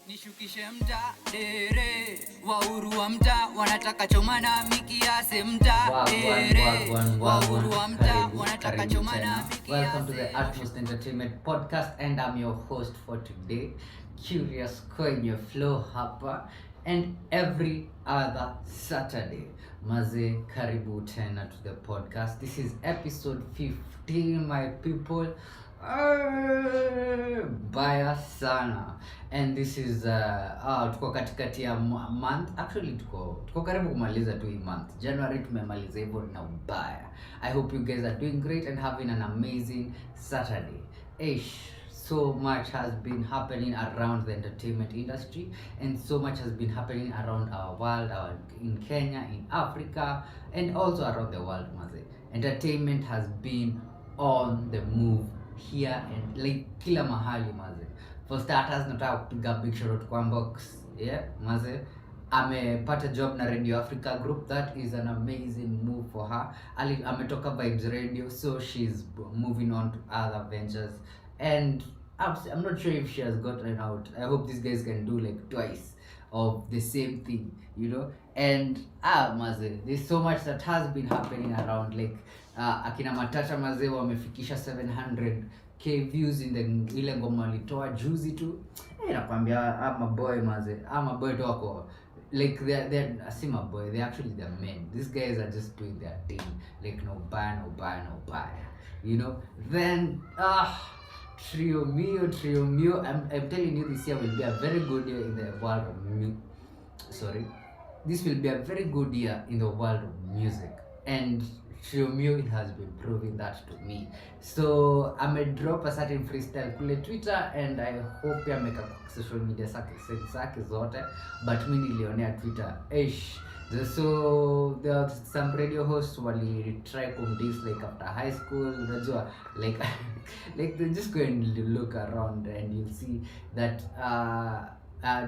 Nishukishe mta dere wauru wa mta wanataka choma na mikiase mta dere wauru wa mta wanataka choma na mikiase. Welcome to the Atmost Entertainment Podcast, and I'm your host for today, Curious kwenye flow hapa, and every other Saturday. Maze, karibu tena to the podcast. This is episode 15, my people. Baya sana. And this is tuko katikati ya month. Actually tuko karibu kumaliza tu hii month. January tumemaliza hivyo na ubaya. I hope you guys are doing great and having an amazing Saturday. So much has been happening around the entertainment industry, and so much has been happening around our world, in Kenya, in Africa, and also around the world. Maze, entertainment has been on the move here and like kila mahali maze. For starters, nataka kupiga big shout out kwa Box. Yeah, maze amepata job na Radio Africa Group. That is an amazing move for her. Ametoka Vibes Radio, so she's moving on to other ventures, and I'm not sure if she has gotten out. I hope these guys can do like twice of the same thing, you know. And maze, there's so much that has been happening around, like akina Matata maze wamefikisha 700k views in the ile ngoma walitoa juzi tu. Nakwambia maboy maze, maboy tu wako like they're Asima boy, they're actually the men. These guys are just doing their thing, like no baya, you know. Then Trio Mio, I'm telling you, this year will be a very good year in the world of this will be a very good year in the world of music, and Trio Mio has been proving that to me. So I may drop a certain freestyle kule Twitter, and I hope ya meka social media zake zote, but mimi nilionea Twitter. So there are some radio hosts wali try kumdiss like after high school, unajua like like they just go and look around and you'll see that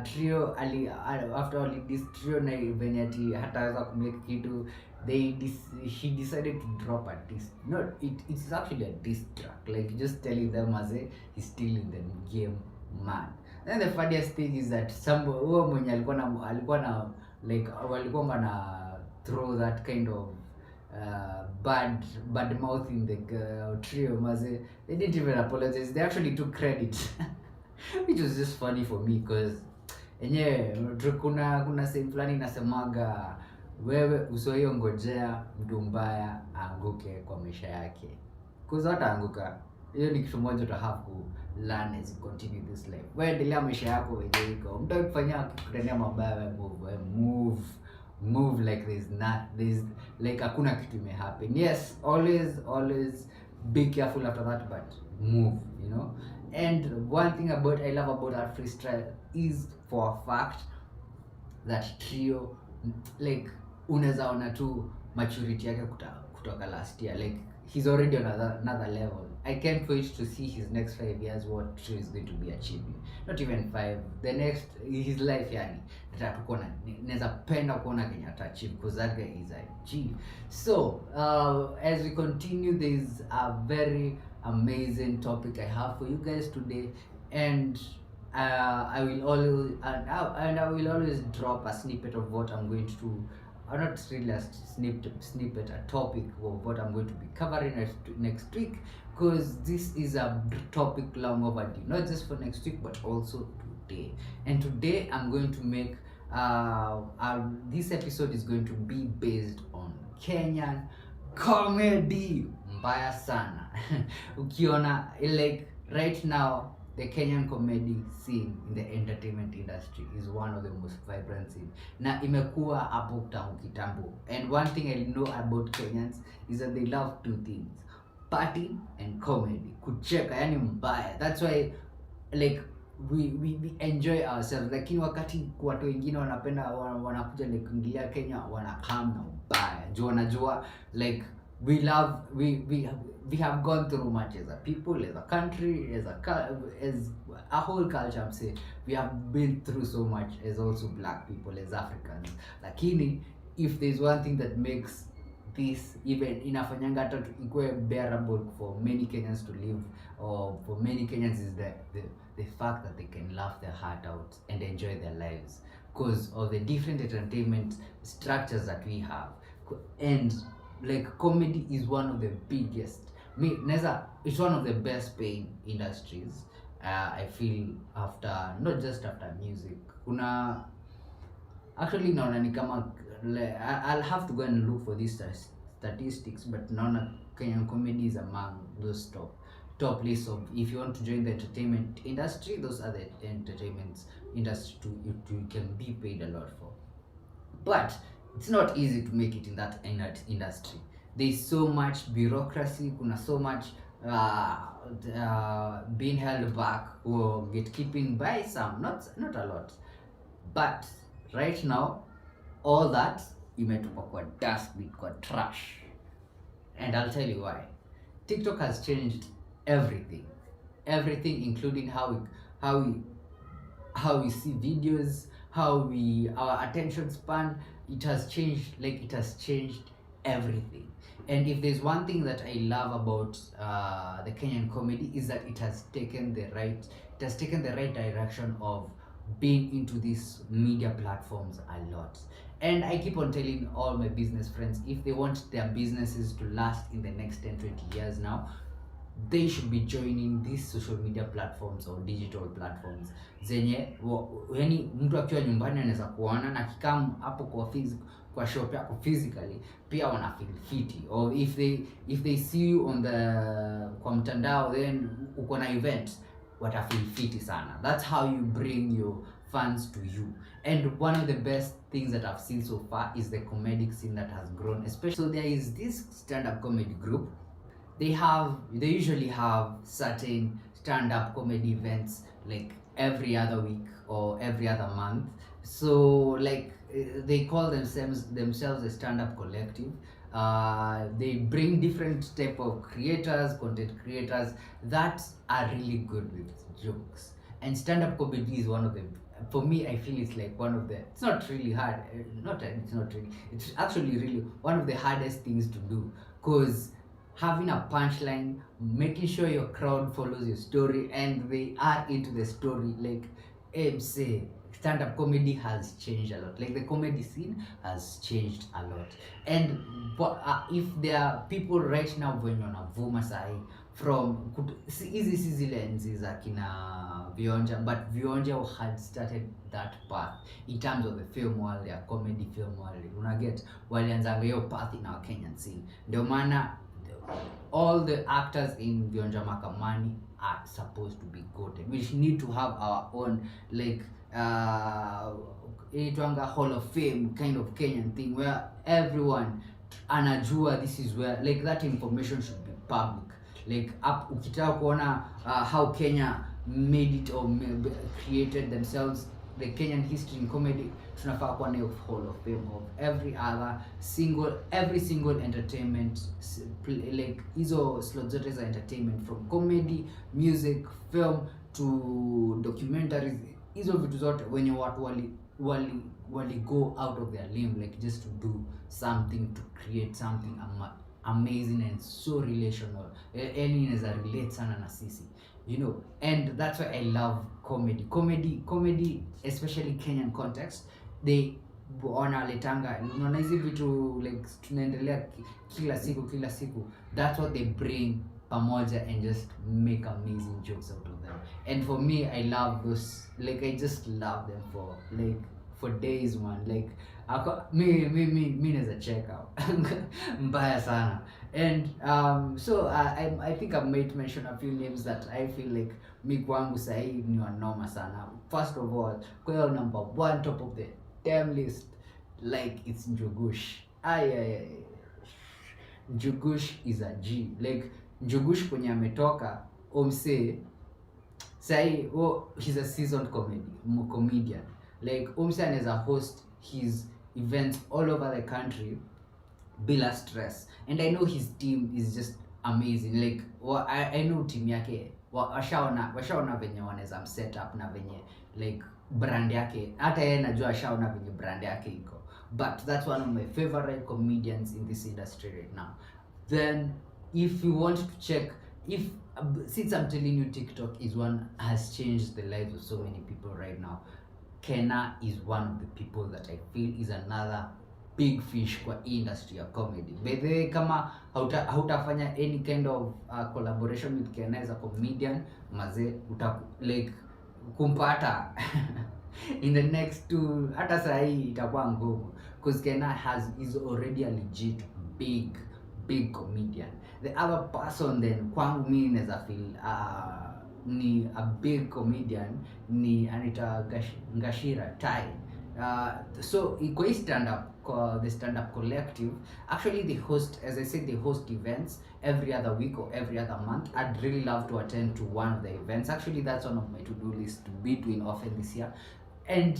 Trio after all this Trio na venye ati hataweza kumake kitu, he decided to drop a diss. No, it's actually a diss track, like just telling them as he's still in the game, man. Then the funniest thing is that huyo mwenye alikuwa na like walikuwa na throw that kind of bad mouth in the Trio maze, they didn't even apologize, they actually took credit which was just funny for me, because kuna sehemu fulani nasemaga wewe usoyo ngojea mtu mbaya anguke kwa maisha yake, kuza hataanguka. Hiyo ni kitu moja to have to learn as you continue this life. Wewe endelea maisha yako wenyewe iko. Mtu akifanyia kutendea mabaya, wewe move like there's like hakuna kitu imehappen. Yes, always be careful after that, but move, you know. And one thing I love about that freestyle is for a fact that Trio, like unaweza ona tu maturity yake kutoka last year, like he's already on another level. I can't wait to see his next 5 years, what Trio is going to be achieving. Not even 5, the next his life yani. Naweza penda kuona Kenya achieve, because that guy is a G. So as we continue, there's a very amazing topic I have for you guys today, and I will always drop a snippet of what I'm going to not really a snippet, a topic of what I'm going to be covering next week, because this is a topic long overdue, not just for next week but also today. And today I'm going to make this episode is going to be based on Kenyan comedy. Mbaya sana. Ukiona, like right now the Kenyan comedy scene in the entertainment industry is one of the most vibrant scene. Na imekuwa hapo tangu kitambo. And one thing I know about Kenyans is that they love two things: party and comedy. Kucheka, yani mbaya. That's why like we enjoy ourselves. Lakini wakati watu wengine wanakuja like kuingilia Kenya, wanakam na mbaya. Wanajua like we have gone through much as a people, as a country, as a whole culture. I'm saying we have been through so much as also black people, as Africans. Lakini if there's one thing that makes this even inafanyanga hata ikuwe bearable for many Kenyans to live, or for many Kenyans, is the the fact that they can laugh their heart out and enjoy their lives because of the different entertainment structures that we have. And like comedy is one of the biggest, it's one of the best paying industries. I feel after, not just after music, kuna actually naona ni kama I'll have to go and look for these statistics, but naona Kenyan comedy is among those top lists of, if you want to join the entertainment industry, those are the entertainment industry you can be paid a lot for. But it's not easy to make it in that industry. There's so much bureaucracy, kuna so much being held back or gatekeeping by some, not a lot. But right now, all that imetupwa kwa dustbin, kwa trash. And I'll tell you why. TikTok has changed everything, including how we see videos, our attention span. It has changed everything. And if there's one thing that I love about the Kenyan comedy, is that it has taken the right direction of being into these media platforms a lot. And I keep on telling all my business friends, if they want their businesses to last in the next 10-20 years now, they should be joining these social media platforms or digital platforms zenye yani mtu akiwa nyumbani anaweza kuona na kikam hapo kwa shop yako physically pia wana feel fiti, or if they see you on kwa mtandao, then uko na event wata feel fiti sana. That's how you bring your fans to you. And one of the best things that I've seen so far is the comedic scene that has grown, especially. So there is this stand-up comedy group. They usually have certain stand-up comedy events like every other week or every other month. So like they call themselves a stand-up collective. They bring different type of content creators that are really good with jokes. And stand-up comedy is one of them. For me, I feel it's like one of the, it's not really hard, it's actually really one of the hardest things to do, because having a punchline, making sure your crowd follows your story and they are into the story. Like Abe say, stand-up comedy has changed a lot. Like the comedy scene has changed a lot. And if there are people right now when wanavuma sahi from hizi zile enzi za kina Vionja, but Vionja had started that path in terms of the film world, their comedy film world. Unaget walianzanga hiyo path in our Kenyan scene. Ndio maana all the actors in Vionja Makamani are supposed to be goated. We need to have our own like Hall of Fame kind of Kenyan thing where everyone anajua this is where, like, that information should be public. Like ukitaka kuona how Kenya made it or created themselves, the Kenyan history in comedy, tunafaa kuwa na Hall of Fame of every single entertainment, like hizo slots zote za entertainment, from comedy, music, film to documentaries, hizo vitu zote wenye watu wali go out of their limb, like just to do something, to create something amazing and so relational. Any inaweza relate sana na sisi, you know. And that's why I love comedy, especially Kenyan context. They wanaletanga, unaona hizi vitu like tunaendelea kila siku, that's what they bring pamoja and just make amazing jokes out of them. And for me, I love those, like I just love them for days, man. Like me as a check out mbaya sana. And so I think I might mention a few names that I feel like mi kwangu sahi ni wanoma sana. First of all, kwa number 1 top of the damn list, like it's Njugush. Njugush is a G. Like Njugush kwenye ametoka omse sahi, he's a seasoned comedian. Like omse anaweza host his events all over the country bila stress. And I know his team is just amazing. Like I know team yake washaona venye wanaweza set up na venye like brand yake, hata yeye najua ashaona venye brand yake iko. But that's one of my favorite comedians in this industry right now. Then if you want to check, if since I'm telling you, TikTok is one has changed the lives of so many people right now. Kena is one of the people that I feel is another big fish kwa industry ya comedy. By the way, kama hautafanya any kind of collaboration with Kena as a comedian, maze like kumpata in the next two, hata sahi itakuwa ngumu, because Kena is already a legit big comedian. The other person then kwangu mimi naweza feel ni a big comedian ni Anita Ngashira Tai. So iko the stand up collective. Actually they host, as I said, they host events every other week or every other month. I'd really love to attend to one of the events. Actually that's one of my to-do list to be doing often this year. And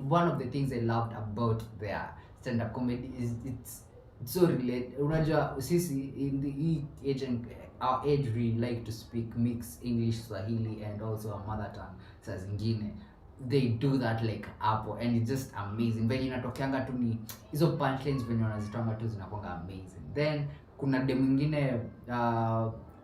one of the things I loved about their stand up comedy is it's so relate. Unajua sisi in the age and our age we like to speak mix English, Swahili and also our mother tongue. Saa zingine they do that like hapo, and it's just amazing. Venye inatokeanga tu ni hizo punchlines venye wanazitoanga tu zinakuanga amazing. Then kuna dem mwingine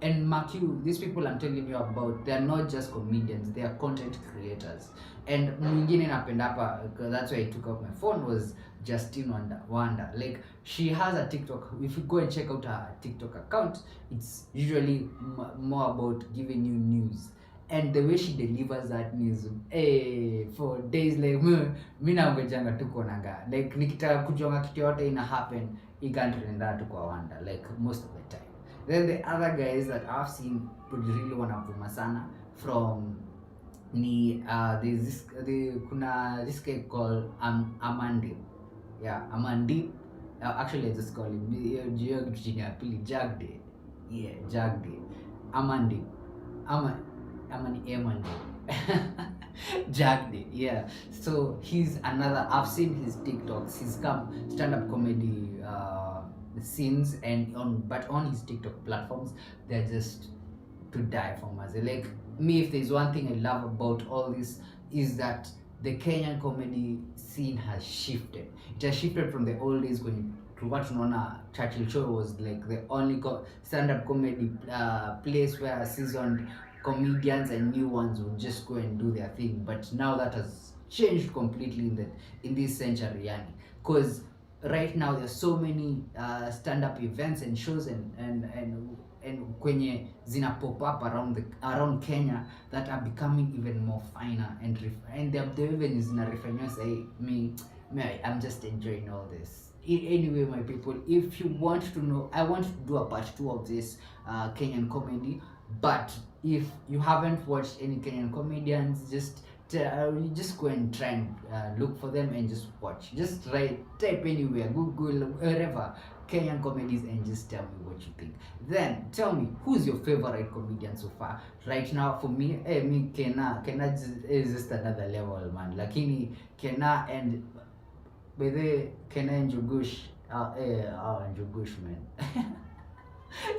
and mark you, these people I'm telling you about, they are not just comedians, they are content creators. And mwingine napenda hapa, that's why I took out my phone, was Justine Wanda. Like she has a TikTok. If you go and check out her TikTok account, it's usually more about giving you news. And the way she delivers that news, for days, like mimi naongejanga tu kuonanga, like nikitaka kujonga kitu yote ina happen, ikantrenda tu kwa Wanda, like most of the time. Then the other guys that I've seen really wanavuma sana from ni kuna this guy called Amandi. Yeah, Amandi. Actually I just call him Jagde. Yeah, Jagde. Amandi. Jagde. Yeah. So he's another, I've seen his TikToks. He's come stand-up comedy scenes but on his TikTok platforms, they're just to die for us. Like me, if there's one thing I love about all this is that the Kenyan comedy scene has shifted. It has shifted from the old days when what tunaona Churchill Show was like the only stand-up comedy place where seasoned comedians and new ones would just go and do their thing. But now that has changed completely in this century, yani, because right now there's so many stand-up events and shows and kwenye zina pop up around Kenya that are becoming even more finer and the even zina refanywa say me I'm just enjoying all this. Anyway, my people, if you want to know, I want to do a part 2 of this Kenyan comedy, but if you haven't watched any Kenyan comedians, just go and try and look for them and just watch. Just type anywhere, Google, wherever, Kenyan comedies, and just tell me what you think. Then tell me, who's your favorite comedian so far? Right now for me, Kena is just another level, man. Lakini Kena and by the Kena and Njugush, Njugush, man.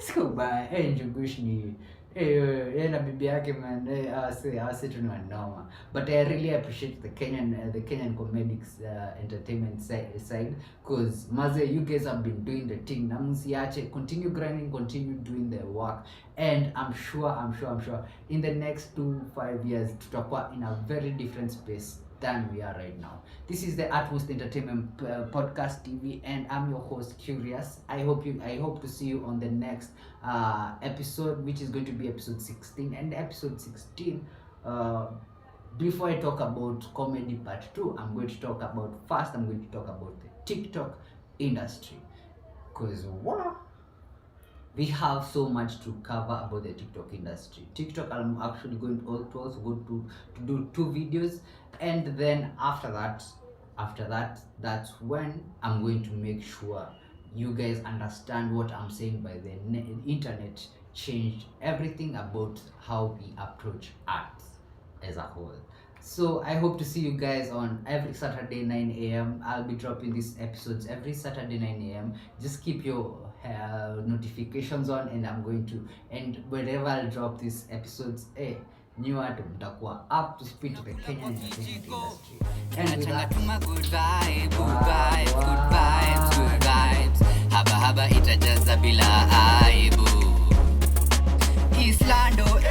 So bad, Njugush ni na bibi yake, man, say tunawanoma. But I really appreciate the Kenyan comedics entertainment side, because maze, you guys have been doing the thing. Na msiache, continue grinding, continue doing the work, and I'm sure in the next 2-5 years tutakuwa in a very different space than we are right now. This is the Atmost Entertainment Podcast TV, and I'm your host, Curious. I hope to see you on the next episode, which is going to be episode 16. And episode 16, before I talk about comedy part 2, I'm going to talk about the TikTok industry, because we have so much to cover about the TikTok industry. TikTok, I'm actually going to also go to do 2 videos, and then after that, that's when I'm going to make sure you guys understand what I'm saying by the internet changed everything about how we approach art as a whole. So I hope to see you guys on every Saturday 9 a.m. I'll be dropping these episodes every Saturday 9 a.m. Just keep your notifications on, and I'm going to, and whenever I'll drop these episodes, new watu mtakuwa up to speed to the Kenyan entertainment industry. And with that, good vibes. Haba itajaza bila aibu. Islando